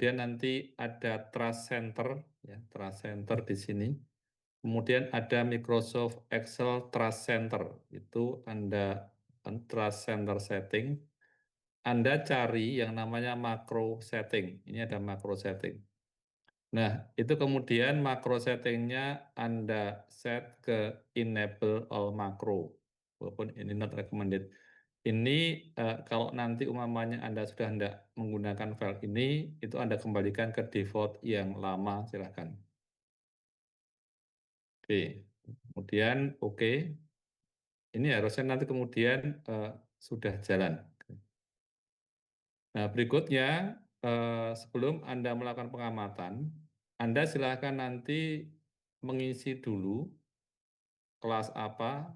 kemudian nanti ada Trust Center, ya, Trust Center di sini. Kemudian ada Microsoft Excel Trust Center, itu Anda Trust Center setting. Anda cari yang namanya macro setting. Ini ada macro setting. Nah, itu kemudian macro settingnya Anda set ke enable all macro, walaupun ini not recommended. Ini kalau nanti umpamanya Anda sudah tidak menggunakan file ini, itu Anda kembalikan ke default yang lama, silahkan. Oke, kemudian oke. Ini harusnya nanti kemudian sudah jalan. Nah, berikutnya sebelum Anda melakukan pengamatan, Anda silakan nanti mengisi dulu kelas apa,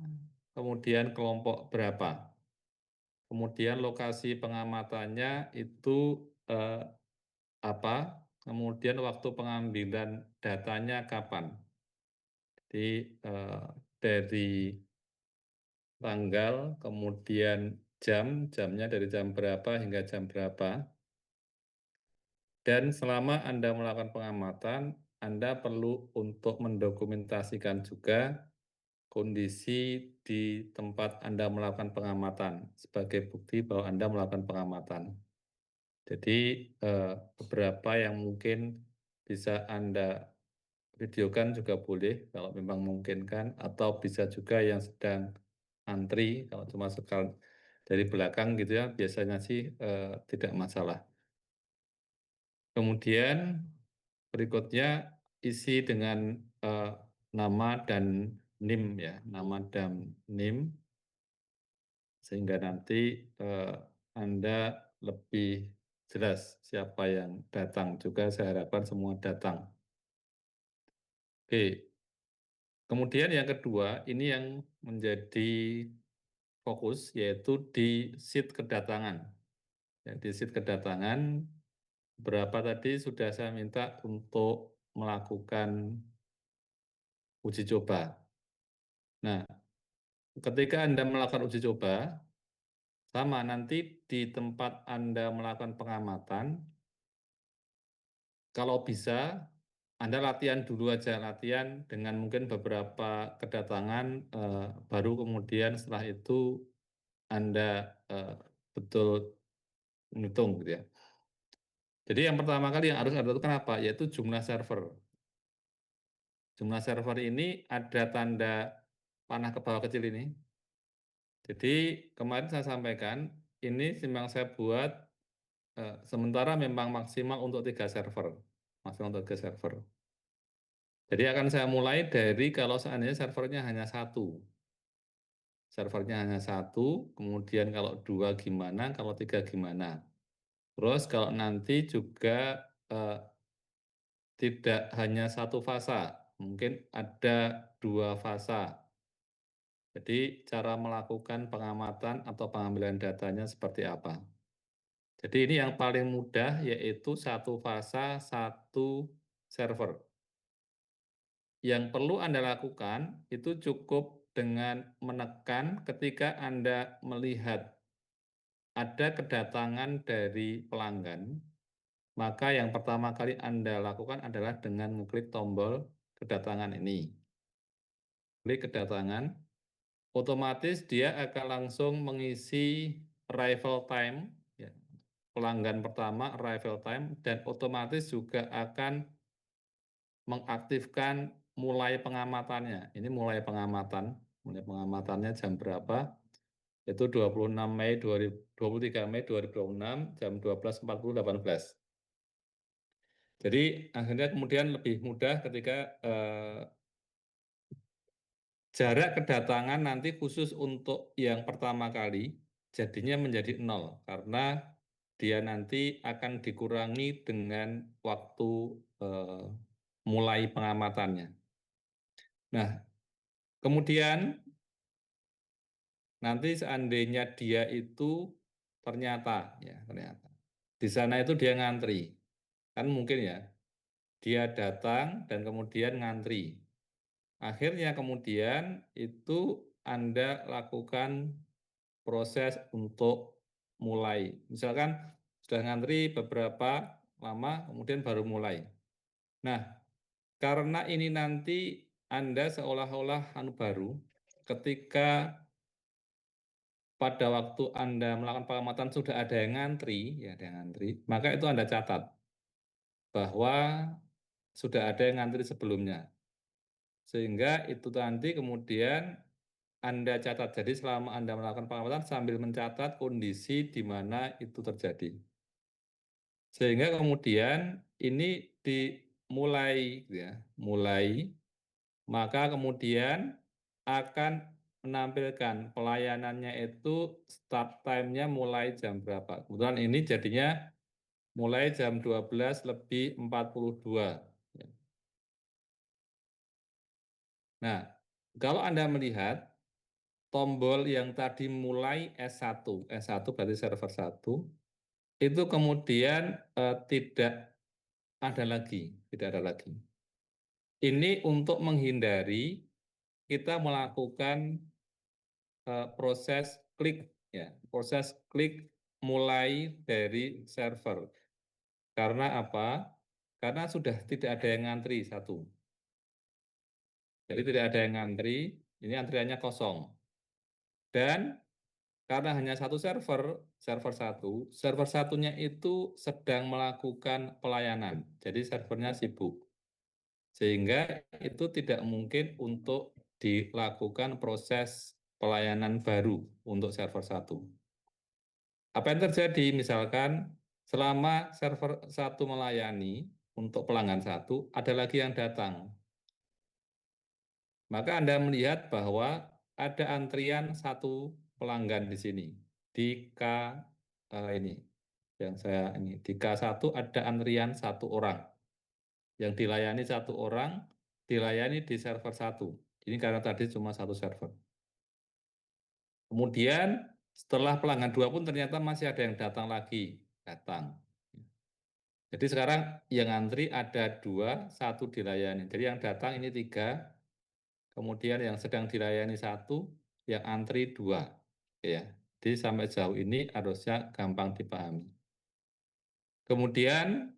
kemudian kelompok berapa. Kemudian lokasi pengamatannya itu apa, kemudian waktu pengambilan datanya kapan. Jadi dari tanggal, kemudian jamnya dari jam berapa hingga jam berapa. Dan selama Anda melakukan pengamatan, Anda perlu untuk mendokumentasikan juga kondisi di tempat Anda melakukan pengamatan sebagai bukti bahwa Anda melakukan pengamatan. Jadi beberapa yang mungkin bisa Anda videokan juga boleh kalau memang memungkinkan, atau bisa juga yang sedang antri, kalau cuma sekali dari belakang gitu ya, biasanya sih tidak masalah. Kemudian berikutnya isi dengan nama dan NIM ya, nama dan NIM, sehingga nanti Anda lebih jelas siapa yang datang. Juga saya harapkan semua datang. Oke, kemudian yang kedua, ini yang menjadi fokus, yaitu di sheet kedatangan. Ya, di sheet kedatangan, berapa tadi sudah saya minta untuk melakukan uji coba. Nah, ketika Anda melakukan uji coba, sama nanti di tempat Anda melakukan pengamatan, kalau bisa Anda latihan dulu aja, latihan dengan mungkin beberapa kedatangan, baru kemudian setelah itu Anda betul menghitung gitu ya. Jadi yang pertama kali yang harus Anda tentukan apa? Yaitu jumlah server. Jumlah server ini ada tanda panah ke bawah kecil ini. Jadi kemarin saya sampaikan, ini memang saya buat sementara memang maksimal untuk 3 server. Maksimal untuk 3 server. Jadi akan saya mulai dari kalau seandainya servernya hanya 1. Servernya hanya 1, kemudian kalau 2 gimana, kalau 3 gimana. Terus kalau nanti juga tidak hanya 1 fasa, mungkin ada 2 fasa. Jadi cara melakukan pengamatan atau pengambilan datanya seperti apa. Jadi ini yang paling mudah yaitu 1 fasa, 1 server. Yang perlu Anda lakukan itu cukup dengan menekan ketika Anda melihat ada kedatangan dari pelanggan, maka yang pertama kali Anda lakukan adalah dengan mengklik tombol kedatangan ini. Klik kedatangan, otomatis dia akan langsung mengisi arrival time, ya, pelanggan pertama arrival time, dan otomatis juga akan mengaktifkan mulai pengamatannya. Ini mulai pengamatannya jam berapa? Itu 26 Mei 23 Mei 2026 jam 12.40-18. Jadi akhirnya kemudian lebih mudah ketika jarak kedatangan nanti khusus untuk yang pertama kali jadinya menjadi 0 karena dia nanti akan dikurangi dengan waktu mulai pengamatannya. Nah, kemudian nanti seandainya dia itu ternyata di sana itu dia ngantri, kan mungkin ya, dia datang dan kemudian ngantri. Akhirnya kemudian itu Anda lakukan proses untuk mulai. Misalkan sudah ngantri beberapa, lama, kemudian baru mulai. Nah, karena ini nanti Anda seolah-olah baru, ketika pada waktu Anda melakukan pengamatan sudah ada yang ngantri, ya ada yang ngantri, maka itu Anda catat bahwa sudah ada yang ngantri sebelumnya. Sehingga itu nanti kemudian Anda catat. Jadi selama Anda melakukan pengamatan sambil mencatat kondisi di mana itu terjadi. Sehingga kemudian ini dimulai, gitu ya, mulai, maka kemudian akan menampilkan pelayanannya itu start time-nya mulai jam berapa. Kebetulan ini jadinya mulai jam 12 lebih 42. Nah, kalau Anda melihat tombol yang tadi mulai S1, S1 berarti server 1, itu kemudian tidak ada lagi, tidak ada lagi. Ini untuk menghindari kita melakukan proses klik, ya, proses klik mulai dari server. Karena apa? Karena sudah tidak ada yang ngantri satu. Jadi tidak ada yang ngantri, ini antriannya kosong. Dan karena hanya satu server, server satunya itu sedang melakukan pelayanan. Jadi servernya sibuk. Sehingga itu tidak mungkin untuk dilakukan proses pelayanan baru untuk server satu. Apa yang terjadi? Misalkan selama server satu melayani untuk pelanggan satu, ada lagi yang datang. Maka Anda melihat bahwa ada antrian satu pelanggan di sini. Di K ini, yang saya ini, di K1 ada antrian satu orang. Yang dilayani satu orang, dilayani di server satu. Ini karena tadi cuma satu server. Kemudian setelah pelanggan dua pun ternyata masih ada yang datang lagi. Datang. Jadi sekarang yang antri ada dua, satu dilayani. Jadi yang datang ini tiga, kemudian yang sedang dilayani satu, yang antri dua. Ya. Jadi sampai jauh ini harusnya gampang dipahami. Kemudian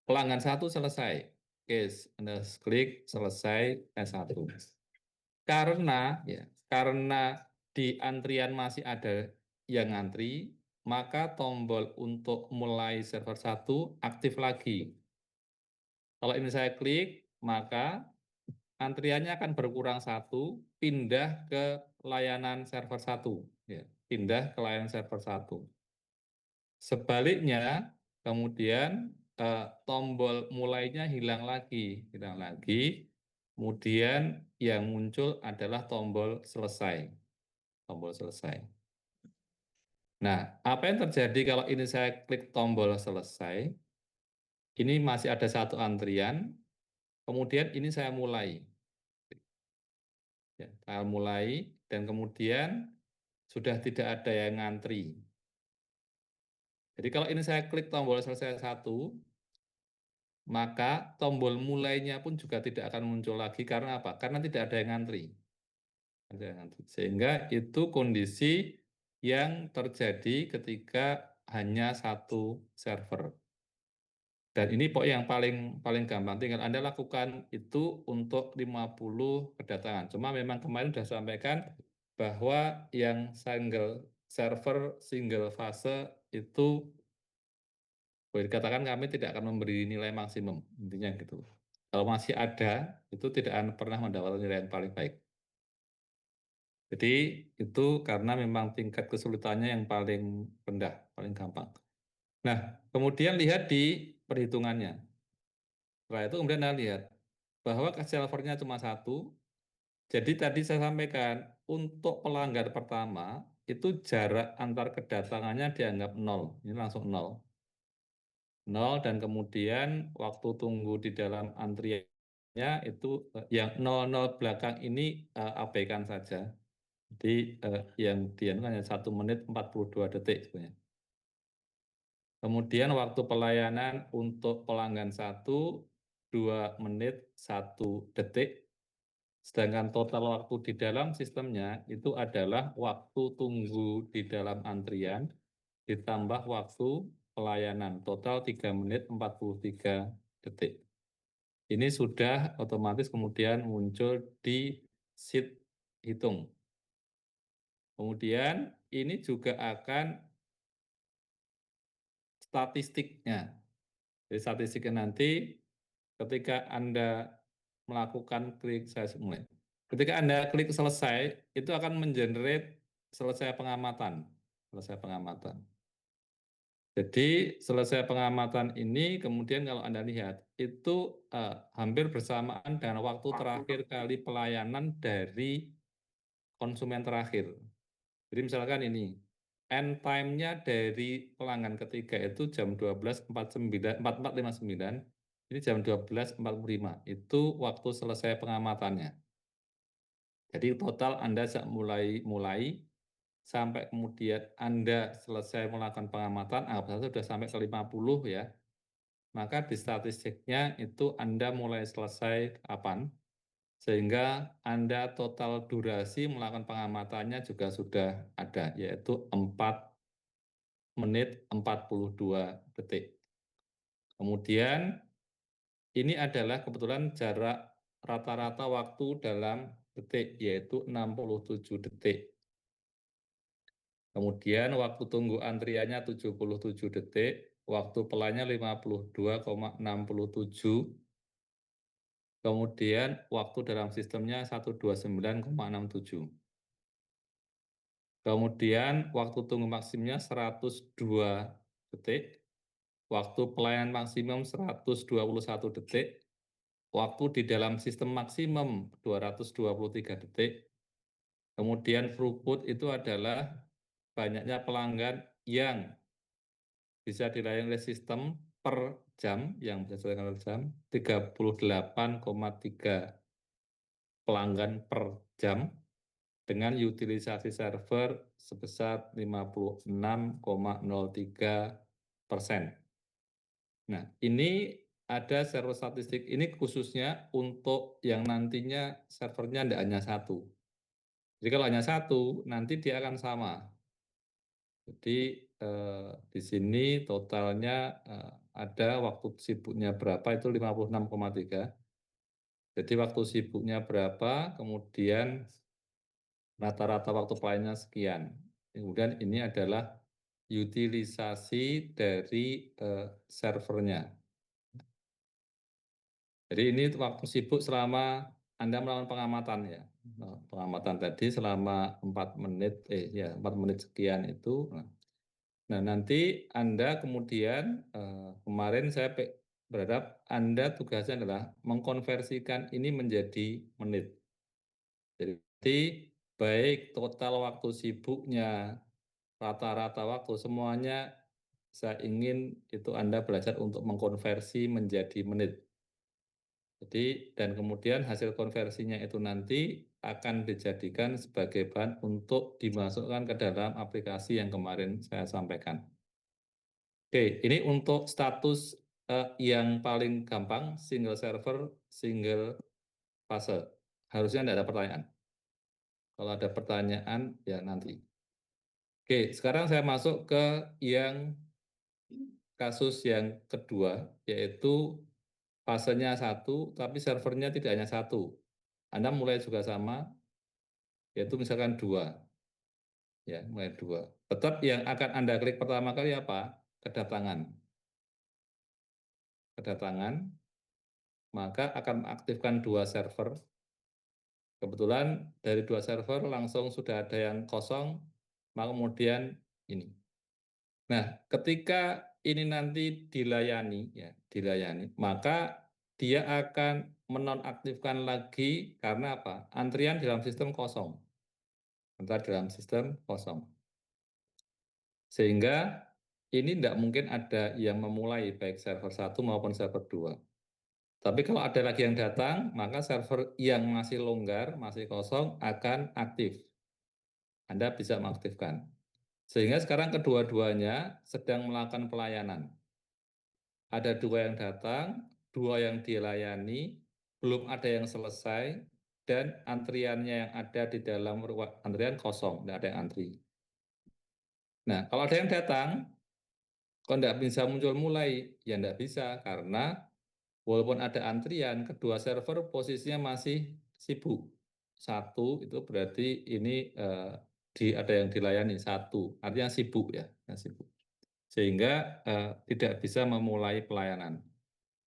pelanggan satu selesai. Oke, Anda klik selesai S1. Karena di antrian masih ada yang ngantri, maka tombol untuk mulai server satu aktif lagi. Kalau ini saya klik, maka antriannya akan berkurang satu, pindah ke layanan server satu. Ya, pindah ke layanan server satu. Sebaliknya, kemudian tombol mulainya hilang lagi. Kemudian yang muncul adalah tombol selesai. Tombol selesai. Nah, apa yang terjadi kalau ini saya klik tombol selesai? Ini masih ada satu antrian, kemudian ini saya mulai. Ya, saya mulai, dan kemudian sudah tidak ada yang ngantri. Jadi kalau ini saya klik tombol selesai satu, maka tombol mulainya pun juga tidak akan muncul lagi. Karena apa? Karena tidak ada yang ngantri. Sehingga itu kondisi yang terjadi ketika hanya satu server. Dan ini pokok yang paling gampang. Tinggal Anda lakukan itu untuk 50 kedatangan. Cuma memang kemarin sudah sampaikan bahwa yang single server, single fase itu boleh dikatakan kami tidak akan memberi nilai maksimum. Intinya gitu. Kalau masih ada, itu tidak akan pernah mendapatkan nilai yang paling baik. Jadi itu karena memang tingkat kesulitannya yang paling rendah, paling gampang. Nah, kemudian lihat di perhitungannya. Setelah itu kemudian Anda lihat bahwa servernya cuma satu. Jadi tadi saya sampaikan, untuk pelanggan pertama, itu jarak antar kedatangannya dianggap 0. Ini langsung 0. 0 dan kemudian waktu tunggu di dalam antriannya itu yang 00 belakang ini abaikan saja. Jadi yang dia hanya 1 menit 42 detik sebenarnya. Kemudian waktu pelayanan untuk pelanggan 1, 2 menit 1 detik. Sedangkan total waktu di dalam sistemnya itu adalah waktu tunggu di dalam antrian ditambah waktu pelayanan, total 3 menit 43 detik. Ini sudah otomatis kemudian muncul di sheet hitung. Kemudian ini juga akan statistiknya. Jadi statistiknya nanti ketika Anda melakukan klik, saya mulai. Ketika Anda klik selesai, itu akan mengenerate selesai pengamatan. Selesai pengamatan. Jadi selesai pengamatan ini kemudian kalau Anda lihat itu hampir bersamaan dengan waktu terakhir kali pelayanan dari konsumen terakhir. Jadi misalkan ini, end time-nya dari pelanggan ketiga itu jam 12.44.59, ini jam 12.45, itu waktu selesai pengamatannya. Jadi total Anda mulai sampai kemudian Anda selesai melakukan pengamatan, anggap saja sudah sampai ke 50 ya, maka di statistiknya itu Anda mulai selesai kapan, sehingga Anda total durasi melakukan pengamatannya juga sudah ada, yaitu 4 menit 42 detik. Kemudian ini adalah kebetulan jarak rata-rata waktu dalam detik, yaitu 67 detik. Kemudian waktu tunggu antriannya 77 detik, waktu pelannya 52,67, kemudian waktu dalam sistemnya 129,67. Kemudian waktu tunggu maksimumnya 102 detik, waktu pelayanan maksimum 121 detik, waktu di dalam sistem maksimum 223 detik, kemudian throughput itu adalah banyaknya pelanggan yang bisa dilayani oleh sistem per jam, yang bisa dilayani per jam, 38,3 pelanggan per jam, dengan utilisasi server sebesar 56,03%. Nah, ini ada server statistik, ini khususnya untuk yang nantinya servernya tidak hanya satu. Jadi kalau hanya satu, nanti dia akan sama. Jadi di sini totalnya ada waktu sibuknya berapa, itu 56,3. Jadi waktu sibuknya berapa, kemudian rata-rata waktu pelayanannya sekian. Kemudian ini adalah utilisasi dari servernya. Jadi ini waktu sibuk selama Anda melakukan pengamatan ya. Nah, pengamatan tadi selama 4 menit, 4 menit sekian itu. Nah, nanti Anda kemudian, kemarin saya berharap Anda tugasnya adalah mengkonversikan ini menjadi menit. Jadi baik total waktu sibuknya, rata-rata waktu, semuanya saya ingin itu Anda belajar untuk mengkonversi menjadi menit. Jadi, dan kemudian hasil konversinya itu nanti akan dijadikan sebagai bahan untuk dimasukkan ke dalam aplikasi yang kemarin saya sampaikan. Oke, ini untuk status yang paling gampang, single server, single fase. Harusnya tidak ada pertanyaan. Kalau ada pertanyaan, ya nanti. Oke, sekarang saya masuk ke yang kasus yang kedua, yaitu fasenya satu, tapi servernya tidak hanya satu. Anda mulai juga sama, yaitu misalkan dua. Ya, mulai dua. Tetap yang akan Anda klik pertama kali apa? Kedatangan. Kedatangan, maka akan mengaktifkan dua server. Kebetulan dari dua server langsung sudah ada yang kosong, maka kemudian ini. Nah, ketika ini nanti dilayani, ya, dilayani, maka dia akan menonaktifkan lagi karena apa? Antrian dalam sistem kosong. Antrian dalam sistem kosong. Sehingga ini tidak mungkin ada yang memulai baik server 1 maupun server 2. Tapi kalau ada lagi yang datang, maka server yang masih longgar, masih kosong, akan aktif. Anda bisa mengaktifkan. Sehingga sekarang kedua-duanya sedang melakukan pelayanan. Ada dua yang datang, dua yang dilayani, belum ada yang selesai, dan antriannya yang ada di dalam antrian kosong, tidak ada yang antri. Nah, kalau ada yang datang, Kok nggak bisa muncul mulai? Ya nggak bisa, karena walaupun ada antrian, kedua server posisinya masih sibuk. Satu itu berarti ini ada yang dilayani, satu, artinya sibuk ya, sibuk. Sehingga tidak bisa memulai pelayanan.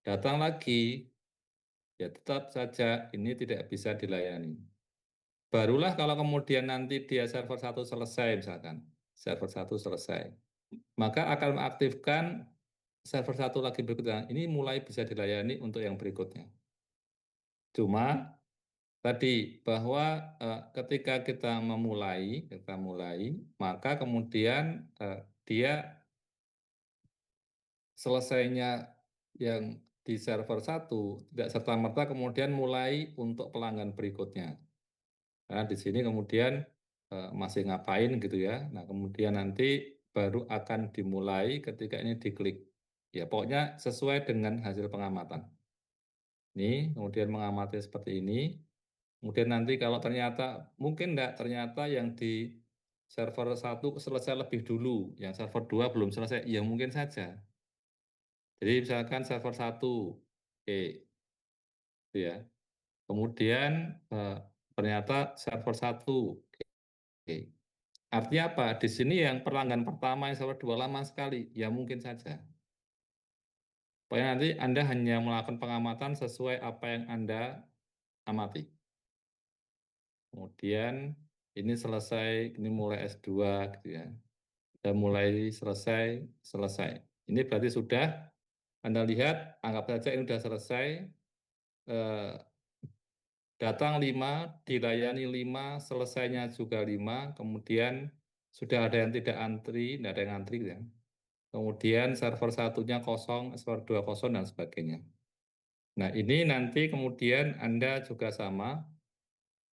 Datang lagi, ya tetap saja ini tidak bisa dilayani. Barulah kalau kemudian nanti dia server satu selesai misalkan, server satu selesai, maka akan mengaktifkan server satu lagi berikutnya. Ini mulai bisa dilayani untuk yang berikutnya. Cuma tadi bahwa ketika kita mulai, maka kemudian dia selesainya yang di server satu tidak serta-merta kemudian mulai untuk pelanggan berikutnya. Nah, di sini kemudian masih ngapain gitu ya. Nah, kemudian nanti baru akan dimulai ketika ini diklik. Ya, pokoknya sesuai dengan hasil pengamatan. Ini kemudian mengamati seperti ini. Kemudian nanti kalau ternyata, mungkin enggak, ternyata yang di server satu selesai lebih dulu, yang server 2 belum selesai, ya mungkin saja. Jadi misalkan server satu, oke, gitu ya. Kemudian ternyata server satu, oke. Artinya apa? Di sini yang pelanggan pertama yang server 2 lama sekali, ya mungkin saja. Pokoknya nanti Anda hanya melakukan pengamatan sesuai apa yang Anda amati. Kemudian ini selesai, ini mulai S2 gitu ya. Dan mulai selesai, selesai. Ini berarti sudah, Anda lihat, anggap saja ini sudah selesai, datang 5, dilayani 5, selesainya juga 5, kemudian sudah ada yang tidak antri, tidak ada yang antri gitu ya. Kemudian server satunya kosong, server 2 kosong, dan sebagainya. Nah, ini nanti kemudian Anda juga sama,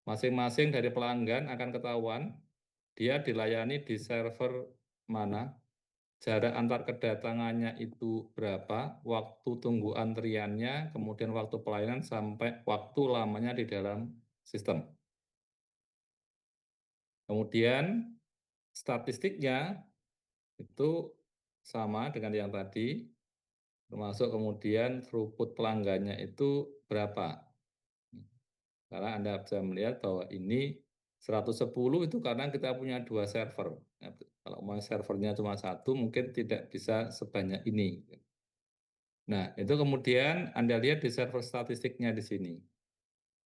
masing-masing dari pelanggan akan ketahuan, dia dilayani di server mana, jarak antar kedatangannya itu berapa, waktu tunggu antriannya, kemudian waktu pelayanan, sampai waktu lamanya di dalam sistem. Kemudian statistiknya itu sama dengan yang tadi, termasuk kemudian throughput pelanggannya itu berapa. Karena Anda bisa melihat bahwa ini 110 itu karena kita punya 2 server. Kalau mau servernya cuma satu, mungkin tidak bisa sebanyak ini. Nah, itu kemudian Anda lihat di server statistiknya di sini.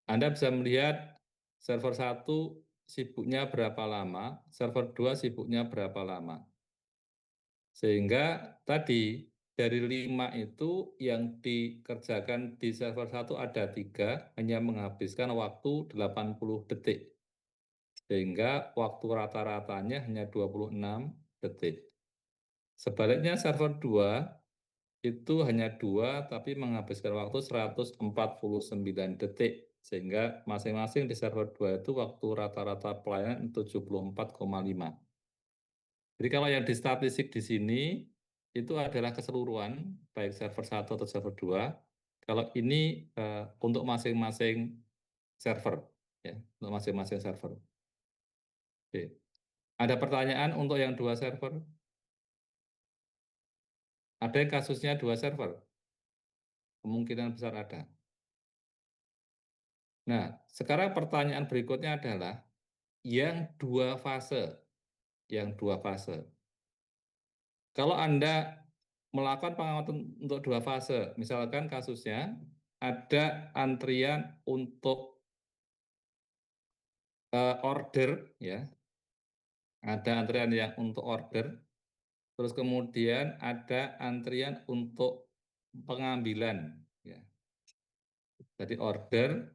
Anda bisa melihat server satu sibuknya berapa lama, server 2 sibuknya berapa lama. Sehingga tadi dari 5 itu yang dikerjakan di server 1 ada 3, hanya menghabiskan waktu 80 detik. Sehingga waktu rata-ratanya hanya 26 detik. Sebaliknya server 2 itu hanya 2, tapi menghabiskan waktu 149 detik. Sehingga masing-masing di server 2 itu waktu rata-rata pelayanan 74,5. Jadi kalau yang di statistik di sini, itu adalah keseluruhan, baik server 1 atau server 2. Kalau ini untuk masing-masing server, ya, untuk masing-masing server. Oke. Ada pertanyaan untuk yang 2 server? Ada yang kasusnya 2 server? Kemungkinan besar ada. Nah, sekarang pertanyaan berikutnya adalah yang 2 fase. Yang 2 fase. Kalau Anda melakukan pengamatan untuk 2 fase, misalkan kasusnya ada antrian untuk order, ya, ada antrian yang untuk order, terus kemudian ada antrian untuk pengambilan, ya. Jadi order,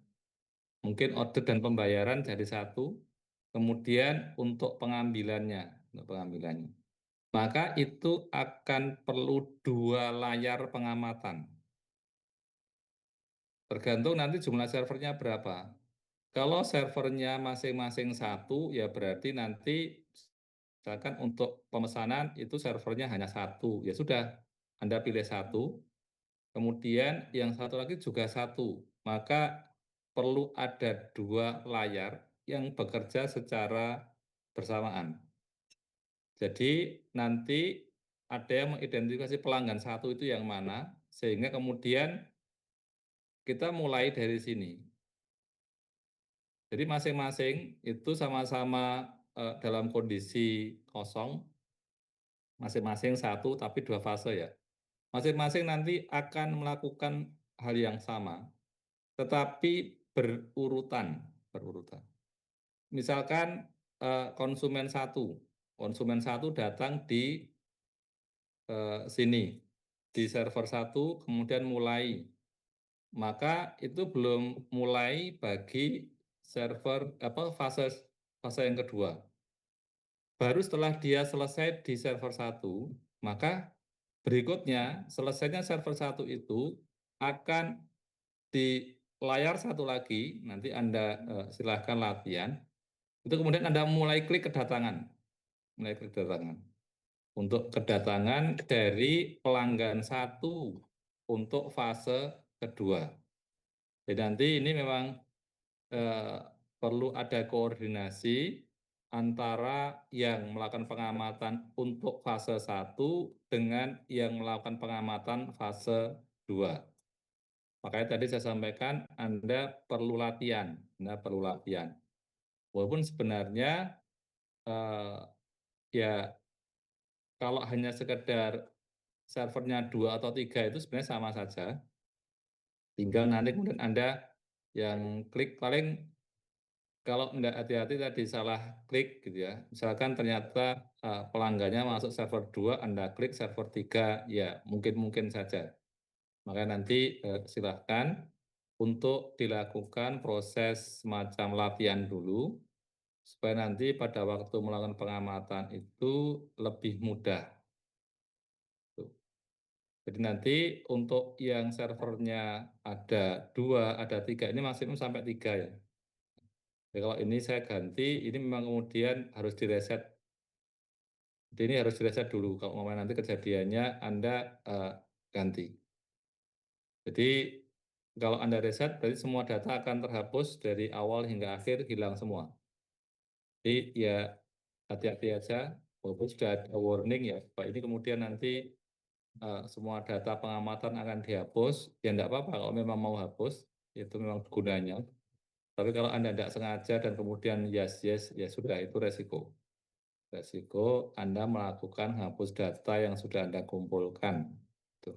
mungkin order dan pembayaran jadi satu, kemudian untuk pengambilannya, maka itu akan perlu 2 layar pengamatan. Tergantung nanti jumlah servernya berapa. Kalau servernya masing-masing satu, ya berarti nanti misalkan untuk pemesanan itu servernya hanya satu. Ya sudah, Anda pilih satu, kemudian yang satu lagi juga satu. Maka perlu ada 2 layar yang bekerja secara bersamaan. Jadi nanti ada yang mengidentifikasi pelanggan satu itu yang mana, sehingga kemudian kita mulai dari sini. Jadi masing-masing itu sama-sama dalam kondisi kosong, masing-masing satu tapi dua fase ya. Masing-masing nanti akan melakukan hal yang sama, tetapi berurutan, berurutan. Misalkan konsumen satu datang di sini, di server satu, kemudian mulai, maka itu belum mulai bagi server apa fase fase yang kedua. Baru setelah dia selesai di server satu, maka berikutnya selesainya server satu itu akan di layar satu lagi, nanti Anda silahkan latihan, itu kemudian Anda mulai klik kedatangan, mulai klik kedatangan. Untuk kedatangan dari pelanggan satu untuk fase kedua. Jadi nanti ini memang eh, perlu ada koordinasi antara yang melakukan pengamatan untuk fase satu dengan yang melakukan pengamatan fase 2. Makanya tadi saya sampaikan Anda perlu latihan, Anda perlu latihan. Walaupun sebenarnya eh, ya kalau hanya sekedar servernya 2 atau 3 itu sebenarnya sama saja. Tinggal nanti kemudian Anda yang klik paling kalau nggak hati-hati tadi salah klik gitu ya. Misalkan ternyata pelanggannya masuk server 2, Anda klik server 3, ya mungkin-mungkin saja. Maka nanti silahkan untuk dilakukan proses semacam latihan dulu, supaya nanti pada waktu melakukan pengamatan itu lebih mudah. Tuh. Jadi nanti untuk yang servernya ada 2, ada 3, ini maksimum sampai 3 ya. Jadi kalau ini saya ganti, ini memang kemudian harus direset. Jadi ini harus direset dulu. Kalau mau nanti kejadiannya Anda ganti. Jadi kalau Anda reset, berarti semua data akan terhapus dari awal hingga akhir, hilang semua. Jadi ya hati-hati aja, walaupun sudah ada warning ya, Pak ini kemudian nanti semua data pengamatan akan dihapus, ya enggak apa-apa kalau memang mau hapus, itu memang gunanya. Tapi kalau Anda tidak sengaja dan kemudian yes, ya sudah, itu resiko. Resiko Anda melakukan hapus data yang sudah Anda kumpulkan. Tuh.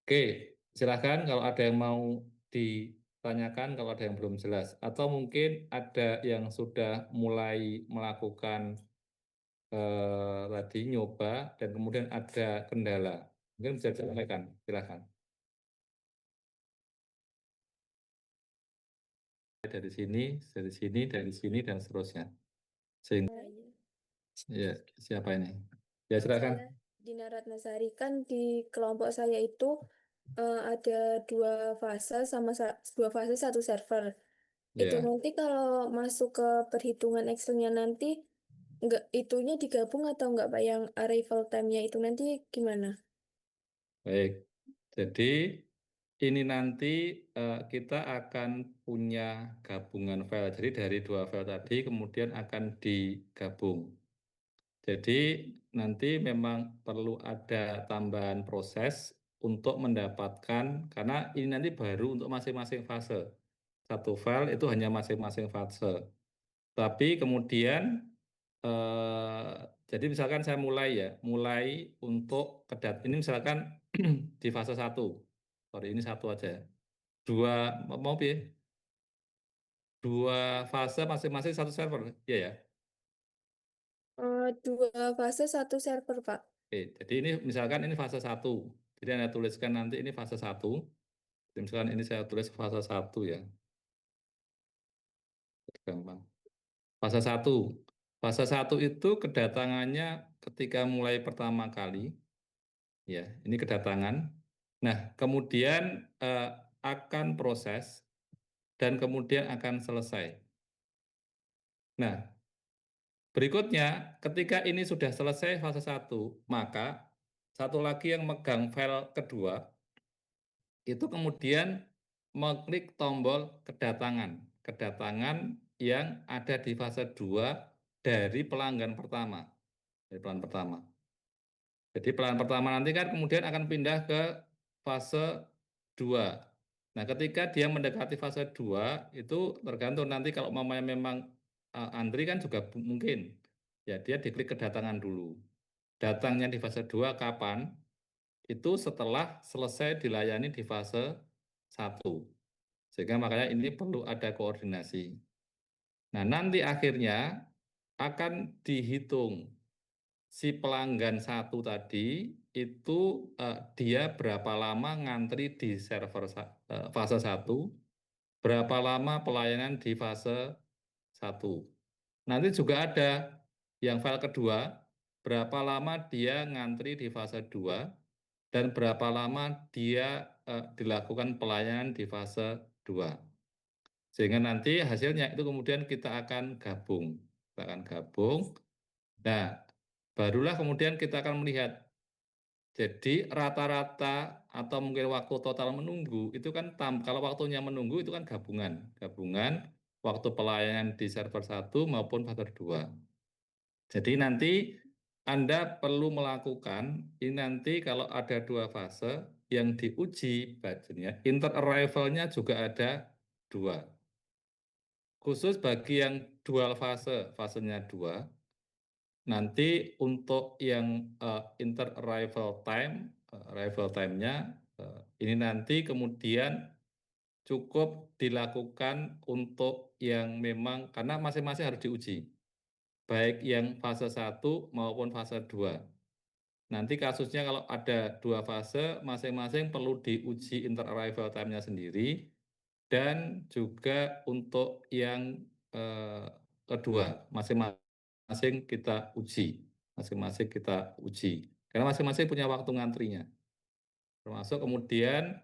Oke, silahkan kalau ada yang mau ditanyakan, kalau ada yang belum jelas. Atau mungkin ada yang sudah mulai melakukan tadi nyoba dan kemudian ada kendala. Mungkin bisa disampaikan, silahkan. Dari sini, dari sini, dari sini, dan seterusnya. Sehingga, Iya. ya, siapa ini? Ya, silakan. Saya Dina Ratnasari, kan di kelompok saya itu ada dua fase satu server. Itu Ya, nanti kalau masuk ke perhitungan Excelnya nanti nggak itunya digabung atau nggak Pak, yang arrival time-nya itu nanti gimana? baik. Jadi, ini nanti kita akan punya gabungan file. Jadi dari dua file tadi kemudian akan digabung. Jadi nanti memang perlu ada tambahan proses untuk mendapatkan, karena ini nanti baru untuk masing-masing fase. Satu file itu hanya masing-masing fase. Tapi kemudian, eh, jadi misalkan saya mulai ya, mulai untuk ini misalkan di fase satu. Sorry, ini satu aja. Dua, mau pilih? Dua fase masing-masing satu server. Iya ya. Dua fase satu server Pak. Oke, jadi ini misalkan ini fase satu. Jadi Anda tuliskan nanti ini fase satu. Jadi misalkan ini saya tulis fase satu ya. Gampang. Fase satu. Fase satu itu kedatangannya ketika mulai pertama kali. Ya, ini kedatangan. Nah, kemudian akan proses dan kemudian akan selesai. Nah, berikutnya ketika ini sudah selesai fase satu, maka satu lagi yang megang file kedua itu kemudian mengklik tombol kedatangan. Kedatangan yang ada di fase 2 dari pelanggan pertama. Dari pelanggan pertama. Jadi pelayanan pertama nanti kan kemudian akan pindah ke fase 2. Nah, ketika dia mendekati fase 2, itu tergantung nanti kalau mamanya memang antri kan juga mungkin. Ya, dia diklik kedatangan dulu. Datangnya di fase 2 kapan? Itu setelah selesai dilayani di fase 1. Sehingga makanya ini perlu ada koordinasi. Nah, nanti akhirnya akan dihitung si pelanggan satu tadi itu dia berapa lama ngantri di server fase 1, berapa lama pelayanan di fase 1. Nanti juga ada yang file kedua, berapa lama dia ngantri di fase 2 dan berapa lama dia dilakukan pelayanan di fase 2. Sehingga nanti hasilnya itu kemudian kita akan gabung. Kita akan gabung. Nah, barulah kemudian kita akan melihat. Jadi rata-rata atau mungkin waktu total menunggu itu kan kalau waktunya menunggu itu kan gabungan waktu pelayanan di server 1 maupun server 2. Jadi nanti Anda perlu melakukan ini nanti kalau ada 2 fase yang diuji budgetnya, inter-arrival-nya juga ada 2. Khusus bagi yang dual fase, fasenya 2, nanti untuk yang inter-arrival time-nya ini nanti kemudian cukup dilakukan untuk yang memang, karena masing-masing harus diuji, baik yang fase 1 maupun fase 2. Nanti kasusnya kalau ada 2 fase, masing-masing perlu diuji inter-arrival time-nya sendiri, dan juga untuk yang kedua, masing-masing kita uji. Karena masing-masing punya waktu ngantrinya. Termasuk kemudian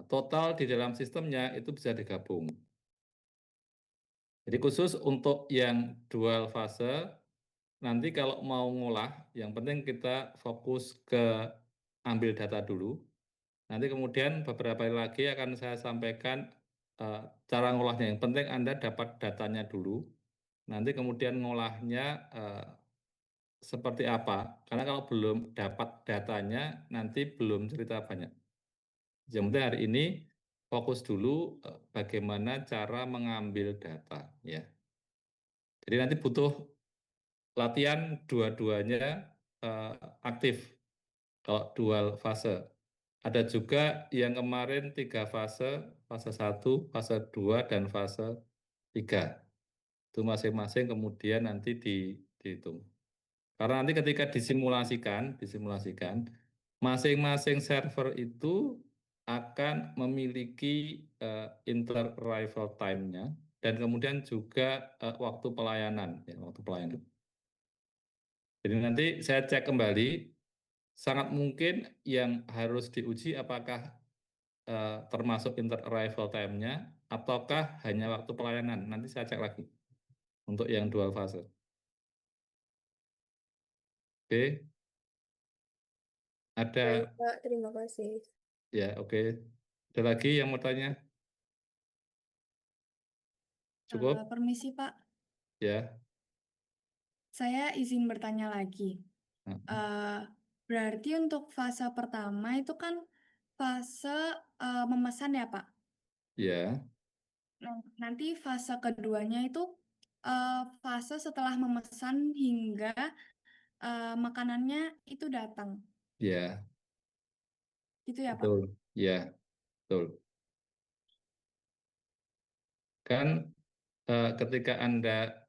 total di dalam sistemnya itu bisa digabung. Jadi khusus untuk yang dual fase, nanti kalau mau ngolah, yang penting kita fokus ke ambil data dulu. Nanti kemudian beberapa hari lagi akan saya sampaikan cara ngolahnya. Yang penting Anda dapat datanya dulu. Nanti kemudian ngolahnya seperti apa. Karena kalau belum dapat datanya, nanti belum cerita banyak. Yang penting hari ini fokus dulu bagaimana cara mengambil data. Ya. Jadi nanti butuh latihan dua-duanya aktif kalau dual fase. Ada juga yang kemarin 3 fase, fase 1, fase 2, dan fase 3. Itu masing-masing kemudian nanti dihitung. Karena nanti ketika disimulasikan, masing-masing server itu akan memiliki inter-arrival time-nya dan kemudian juga waktu pelayanan. Jadi nanti saya cek kembali, sangat mungkin yang harus diuji apakah termasuk inter-arrival time-nya, ataukah hanya waktu pelayanan. Nanti saya cek lagi untuk yang dual fase. Oke, Baik, ada Pak. Terima kasih. ya, oke. Ada lagi yang mau tanya? Cukup? Permisi Pak, Ya. saya izin bertanya lagi. Berarti untuk fase pertama itu kan fase memesan ya Pak? Ya, Nah, nanti fase keduanya itu fase setelah memesan hingga makanannya itu datang. ya, Gitu ya Pak? betul. Ya, betul. Kan ketika Anda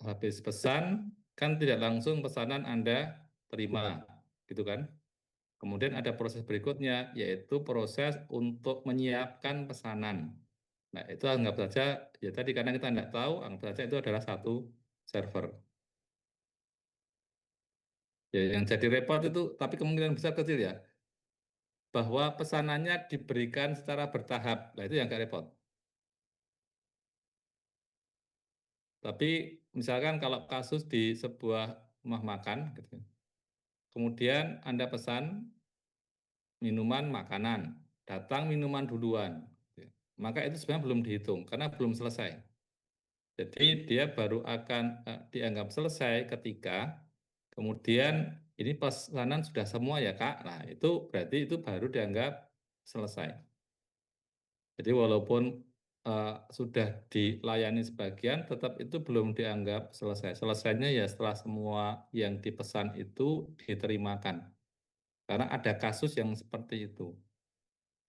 habis pesan, kan tidak langsung pesanan Anda terima, gitu kan? Kemudian ada proses berikutnya, yaitu proses untuk menyiapkan pesanan. Nah, itu anggap saja, ya tadi karena kita tidak tahu, anggap saja itu adalah satu server. Ya, yang jadi repot itu, tapi kemungkinan besar kecil ya, bahwa pesanannya diberikan secara bertahap. Nah, itu yang agak repot. Tapi misalkan kalau kasus di sebuah rumah makan, gitu, kemudian Anda pesan minuman, makanan, datang minuman duluan, gitu, maka itu sebenarnya belum dihitung, karena belum selesai. Jadi dia baru akan dianggap selesai ketika kemudian ini pesanan sudah semua ya Kak. Nah, itu berarti itu baru dianggap selesai. Jadi walaupun sudah dilayani sebagian, tetap itu belum dianggap selesai. Selesainya ya setelah semua yang dipesan itu diterimakan. Karena ada kasus yang seperti itu.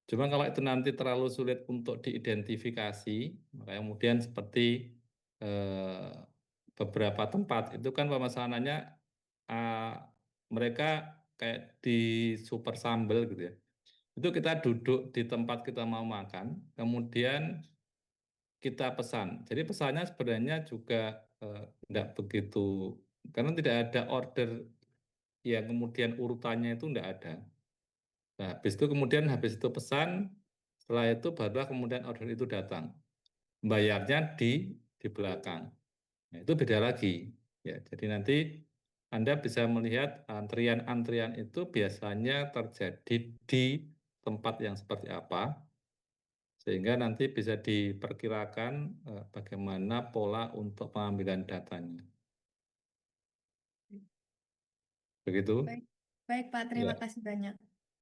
Cuma kalau itu nanti terlalu sulit untuk diidentifikasi, maka kemudian seperti beberapa tempat itu kan pemesanannya mereka kayak di super sambel gitu ya. Itu kita duduk di tempat kita mau makan, kemudian kita pesan. Jadi pesannya sebenarnya juga tidak begitu, karena tidak ada order yang kemudian urutannya itu tidak ada. Nah, habis itu pesan, setelah itu barulah kemudian order itu datang. Bayarnya di belakang. Nah, itu beda lagi. Ya, jadi nanti Anda bisa melihat antrian-antrian itu biasanya terjadi di tempat yang seperti apa, sehingga nanti bisa diperkirakan bagaimana pola untuk pengambilan datanya. Begitu? Baik, baik Pak, terima Ya. kasih banyak.